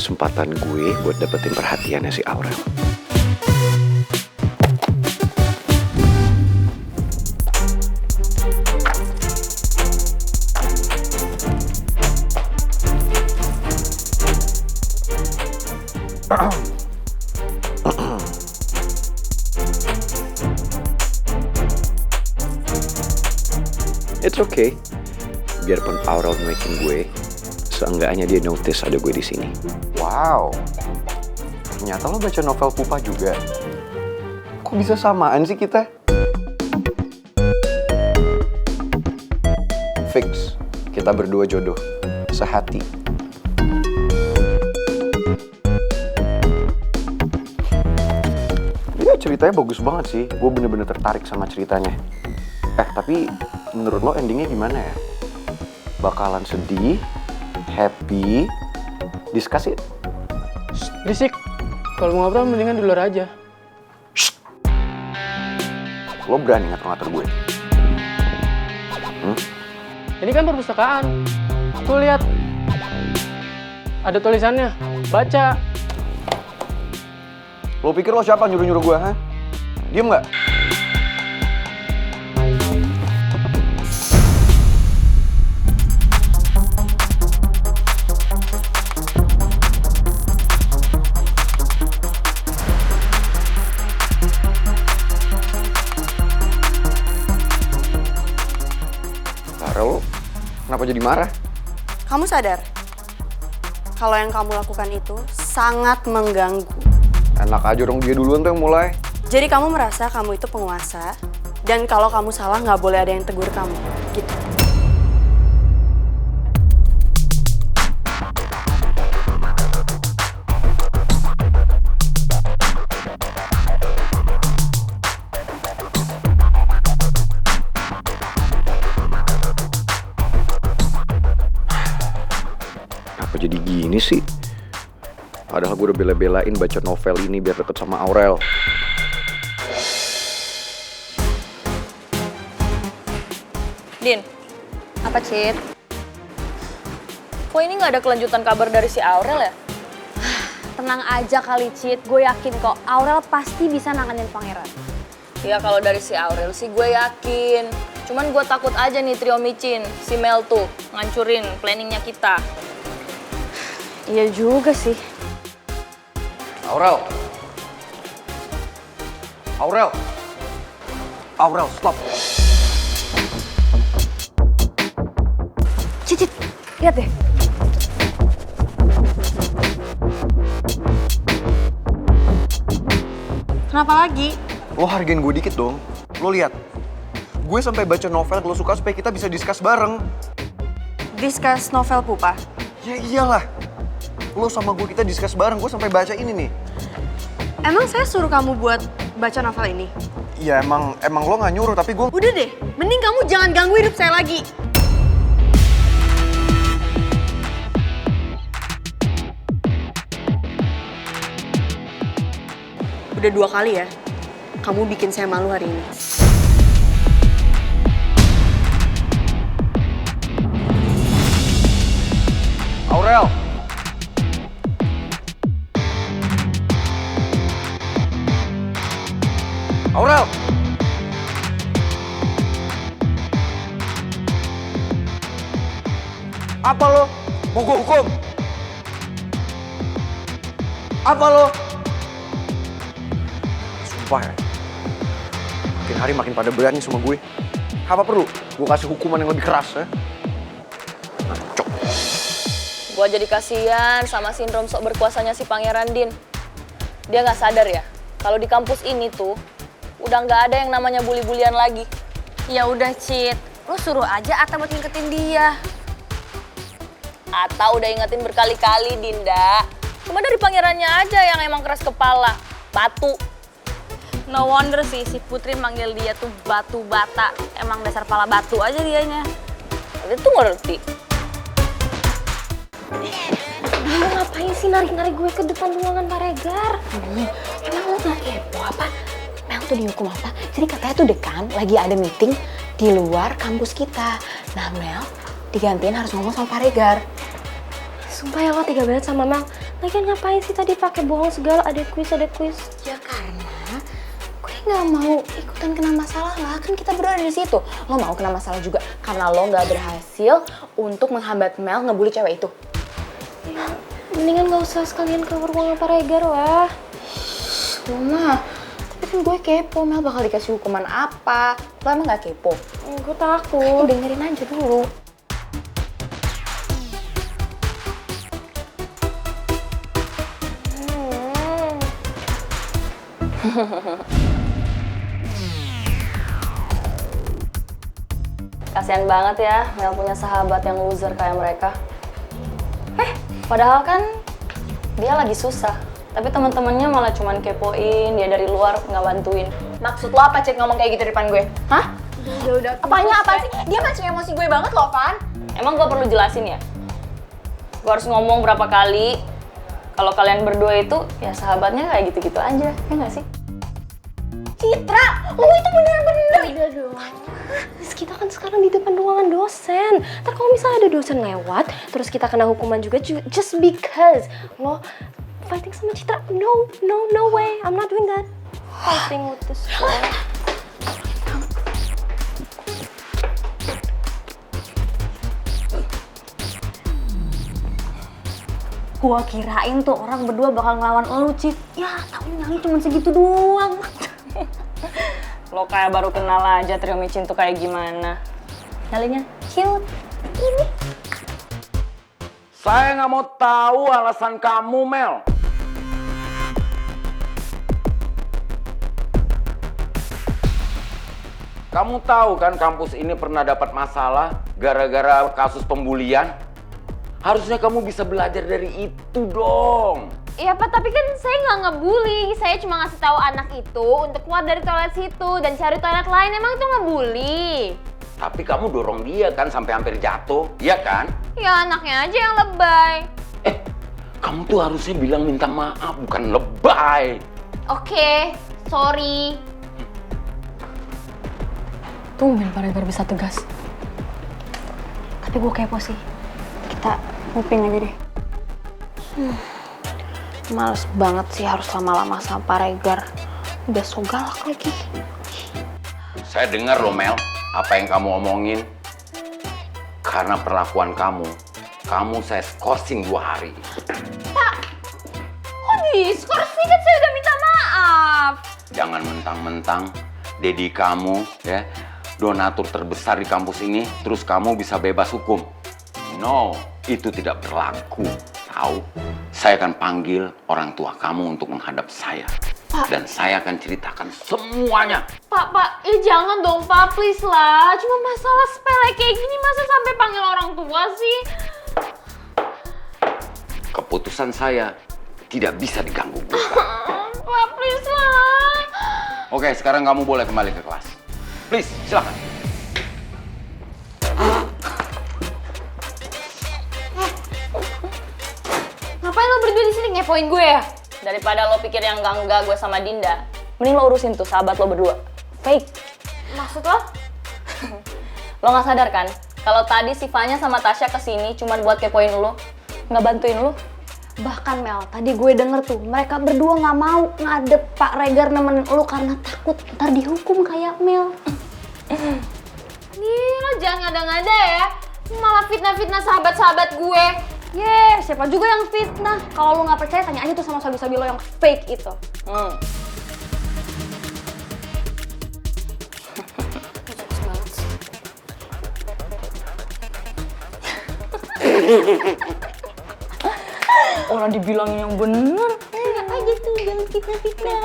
kesempatan gue buat dapetin perhatiannya si Aurel. It's okay. Biarpun Aurel nyuekin gue, seenggaknya dia notice ada gue di sini. Wow, ternyata lo baca novel Pupa juga. Kok bisa samaan sih kita? Fix, kita berdua jodoh, sehati. Iya, ceritanya bagus banget sih. Gue bener-bener tertarik sama ceritanya. Tapi menurut lo endingnya gimana ya? Bakalan sedih, happy, discuss it? Berisik. Kalau mau ngobrol mendingan di luar aja. Lo berani ngatur-ngatur gue? Ini kan perpustakaan. Tuh lihat. Ada tulisannya. Baca. Lo pikir lo siapa nyuruh-nyuruh gue, ha? Diem nggak? Kenapa jadi marah? Kamu sadar kalau yang kamu lakukan itu sangat mengganggu. Enak aja dong, dia duluan tuh yang mulai. Jadi kamu merasa kamu itu penguasa dan kalau kamu salah nggak boleh ada yang tegur kamu, gitu. Jadi gini sih. Padahal gue udah bela-belain baca novel ini biar deket sama Aurel. Din. Apa, Cid? Kok ini nggak ada kelanjutan kabar dari si Aurel ya? Tenang aja kali, Cid. Gue yakin kok Aurel pasti bisa nanganin pangeran. Ya kalau dari si Aurel sih gue yakin. Cuman gue takut aja nih trio micin, si Mel tuh, ngancurin planningnya kita. Iya juga sih. Aurel. Aurel, stop. Cid, lihat deh. Kenapa lagi? Lo hargain gue dikit dong. Lo lihat. Gue sampai baca novel lo suka supaya kita bisa discuss bareng. Discuss novel Pupa. Ya iyalah. Lo sama gue kita discuss bareng, gue sampai baca ini nih. Emang saya suruh kamu buat baca novel ini? Ya emang lo gak nyuruh, tapi gue... Udah deh, mending kamu jangan ganggu hidup saya lagi. Udah 2 kali ya, kamu bikin saya malu hari ini. Aurel! Aurel! Apa lo? Mau gue hukum? Apa lo? Sumpah ya. Makin hari makin pada berani sama gue. Apa perlu? Gue kasih hukuman yang lebih keras ya? Cok. Gue jadi kasihan sama sindrom sok berkuasanya si Pangeran Din. Dia nggak sadar ya, kalau di kampus ini tuh udah nggak ada yang namanya bully-bulian lagi. Ya udah, Cid. Lu suruh aja Ata buat ngingetin dia. Ata udah ingetin berkali-kali, Dinda. Cuma dari pangerannya aja yang emang keras kepala. Batu. No wonder sih si Putri manggil dia tuh batu bata. Emang dasar pala batu aja dianya. Dia tuh ngerti. Lu ngapain sih narik-narik gue ke depan ruangan Pak Regar? Emang lu gak kepo apa? Mel tuh dihukum apa? Jadi katanya tuh dekan lagi ada meeting di luar kampus kita. Nah Mel digantiin harus ngomong sama Pak Regar. Sumpah ya lo tega banget sama Mel. Lagian ngapain sih tadi pakai bohong segala, ada kuis. Ya karena gue nggak mau ikutan kena masalah lah, kan kita berdua ada di situ. Lo mau kena masalah juga karena lo nggak berhasil untuk menghambat Mel ngebully cewek itu. Ya, mendingan nggak usah sekalian ke ruangan Pak Regar lah. Mama, tapi kan gue kepo, Mel bakal dikasih hukuman apa? Lo emang nggak kepo? Gue takut. Dengerin aja dulu. Kasian banget ya Mel punya sahabat yang loser kayak mereka. Padahal kan dia lagi susah, tapi teman-temannya malah cuman kepoin dia dari luar, nggak bantuin. Maksud lo apa Cid ngomong kayak gitu di depan gue? Hah? Udah. Apanya sih? Dia mancing emosi gue banget loh, Van. Emang gue perlu jelasin ya? Gue harus ngomong berapa kali kalau kalian berdua itu ya sahabatnya kayak gitu-gitu aja, ya nggak sih? Citra, lo itu bener-bener. Udah dong. Kita kan sekarang di depan ruangan dosen. Ntar kalau misalnya ada dosen lewat, terus kita kena hukuman juga just because lo fighting sama Citra. No way. I'm not doing that. Fighting with this boy. Gua kirain tuh orang berdua bakal ngelawan elu, Cid. Ya, taunya cuma segitu doang. Lo kayak baru kenal aja trio micin tuh kayak gimana. Nyalinya cute. Ini. Saya nggak mau tahu alasan kamu, Mel. Kamu tahu kan kampus ini pernah dapat masalah gara-gara kasus pembulian? Harusnya kamu bisa belajar dari itu dong. Iya Pak, tapi kan saya nggak ngebully. Saya cuma ngasih tahu anak itu untuk keluar dari toilet situ dan cari toilet lain. Emang itu ngebully? Tapi kamu dorong dia kan sampai hampir jatuh, iya kan? Ya anaknya aja yang lebay. Kamu tuh harusnya bilang minta maaf, bukan lebay. Oke, sorry. Tumben Pak Regar bisa tegas. Tapi gue kepo sih. Kita nguping aja deh. Males banget sih harus lama-lama sama Pak Regar. Udah so galak lagi. Saya dengar loh Mel, apa yang kamu omongin. Karena perlakuan kamu saya skorsing 2 hari. Pak, kok diskors sih? Kan saya udah minta maaf. Jangan mentang-mentang dedi kamu ya donatur terbesar di kampus ini, terus kamu bisa bebas hukum. No, itu tidak berlaku. Tahu? Saya akan panggil orang tua kamu untuk menghadap saya. Pak. Dan saya akan ceritakan semuanya. Pak, jangan dong Pak, please lah. Cuma masalah sepele kayak gini, masa sampai panggil orang tua sih? Keputusan saya tidak bisa diganggu-gugat. Pak, please lah. Oke, sekarang kamu boleh kembali ke kelas. Please, silakan. Ngapain lo berdua di sini ngepoin gue ya? Daripada lo pikir yang enggak gue sama Dinda, mending lo urusin tuh sahabat lo berdua. Fake. Maksud lo? Lo nggak sadar kan? Kalau tadi si Fanya sama Tasya kesini cuma buat kepoin lo, nggak bantuin lo. Bahkan Mel, tadi gue denger tuh mereka berdua nggak mau ngadep Pak Regar nemenin lu karena takut ntar dihukum kayak Mel. Nih lo jangan ngada-ngada ya. Malah fitnah-fitnah sahabat-sahabat gue. Siapa juga yang fitnah? Kalau lu nggak percaya tanya aja tuh sama sabi-sabi lo yang fake itu. Orang dibilangin yang bener. Enak aja tuh, jangan fitnah-fitnah.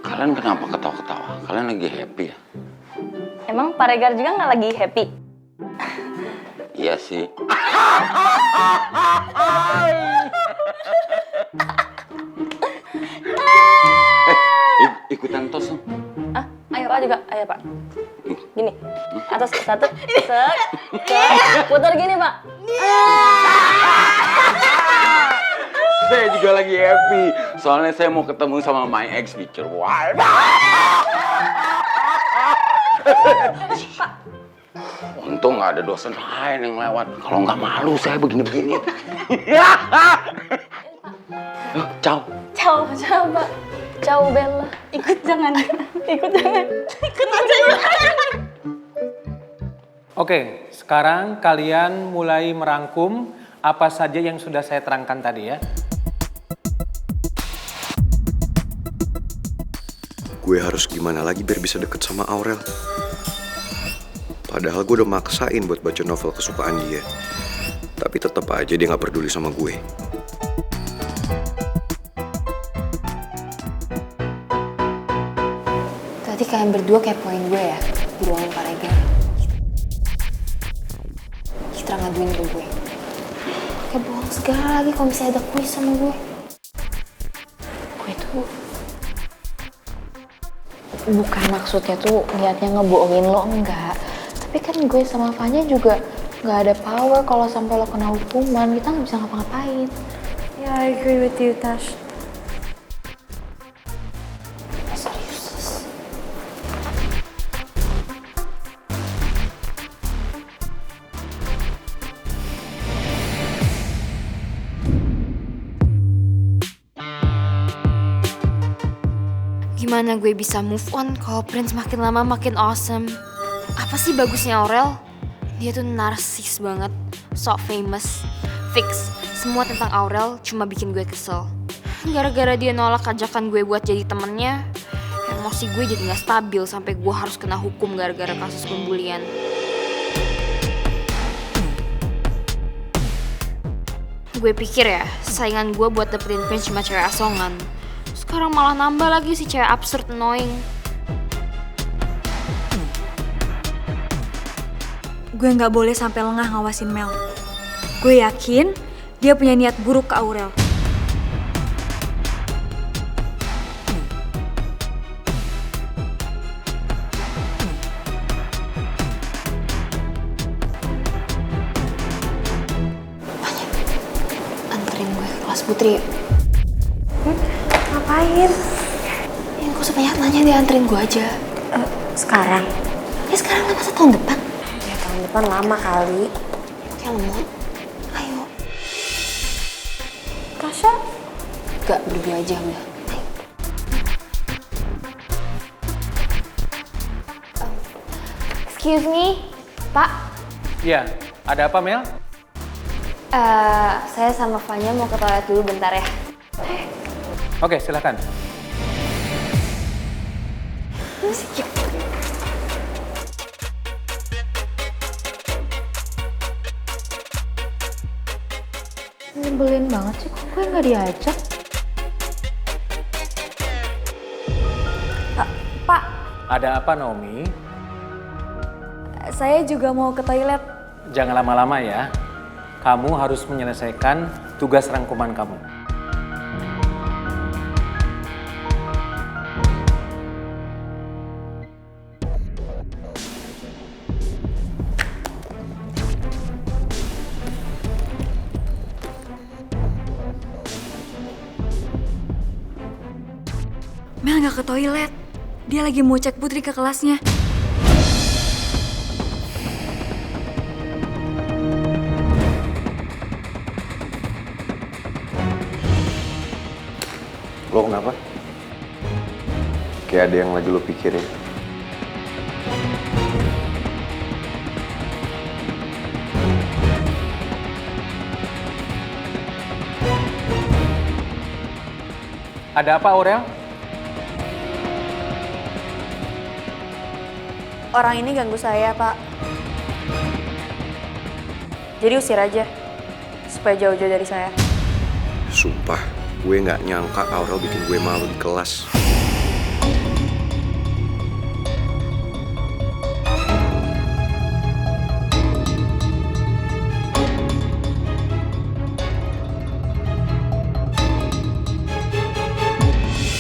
Kalian kenapa ketawa-ketawa? Kalian lagi happy ya? Emang Pak Regar juga nggak lagi happy? Iya sih. Ikutan tos dong. Ah, ayo Pak juga, ayo Pak. Gini, atas satu, putar gini Pak. Saya juga lagi happy. Soalnya saya mau ketemu sama my ex future wife. Untung nggak ada dosen lain yang lewat. Kalau nggak malu saya begini-begini. Ciao. Ciao, Pak. Ciao, Bella. Ikut jangan. Ikut jangan. Ikut aja ya. Oke, sekarang kalian mulai merangkum apa saja yang sudah saya terangkan tadi ya. Gue harus gimana lagi biar bisa deket sama Aurel? Padahal gue udah maksain buat baca novel kesukaan dia. Tapi tetap aja dia gak peduli sama gue. Tadi kalian berdua kepoin gue ya di ruangan Pak Regar. Citra ngaduin ke gue. Kayak bohong segala lagi kalau misalnya ada kuis sama gue. Gue tuh bukan maksudnya tuh niatnya ngebohongin lo, enggak. Tapi kan gue sama Fanya juga nggak ada power kalau sampai lo kena hukuman. Kita nggak bisa ngapa-ngapain. Yeah, I agree with you, Tash. Serius. Gimana gue bisa move on kalau Prince makin lama makin awesome? Apa sih bagusnya Aurel? Dia tuh narsis banget, so famous, fix. Semua tentang Aurel cuma bikin gue kesel. Gara-gara dia nolak ajakan gue buat jadi temennya, emosi gue jadi gak stabil sampai gue harus kena hukum gara-gara kasus pembulian. Gue pikir ya, saingan gue buat dapetin Prince cuma cewek asongan. Sekarang malah nambah lagi si cewek absurd annoying. Gue nggak boleh sampai lengah ngawasin Mel. Gue yakin dia punya niat buruk ke Aurel. Anterin gue ke kelas Putri. Ngapain? Ya gak usah banyak nanya, dia anterin gue aja. Sekarang? Ya sekarang lah, masa tahun depan? Ya tahun depan lama kali. Kayak lemot. Ayo. Tasha? Gak, berdua aja udah. Ayo. Excuse me, Pak. Iya, ada apa Mel? Saya sama Fanya mau ke toilet dulu bentar ya. Oke, silakan. Nyebelin banget sih, kok gue nggak diajak? Pak, Ada apa Naomi? saya juga mau ke toilet. Jangan lama-lama ya. Kamu harus menyelesaikan tugas rangkuman kamu. Mel nggak ke toilet. Dia lagi mau cek Putri ke kelasnya. Lo kenapa? Kayak ada yang lagi lo pikirin. Ada apa Aurel? Orang ini ganggu saya, Pak. Jadi usir aja, supaya jauh-jauh dari saya. Sumpah, gue gak nyangka Aurel bikin gue malu di kelas.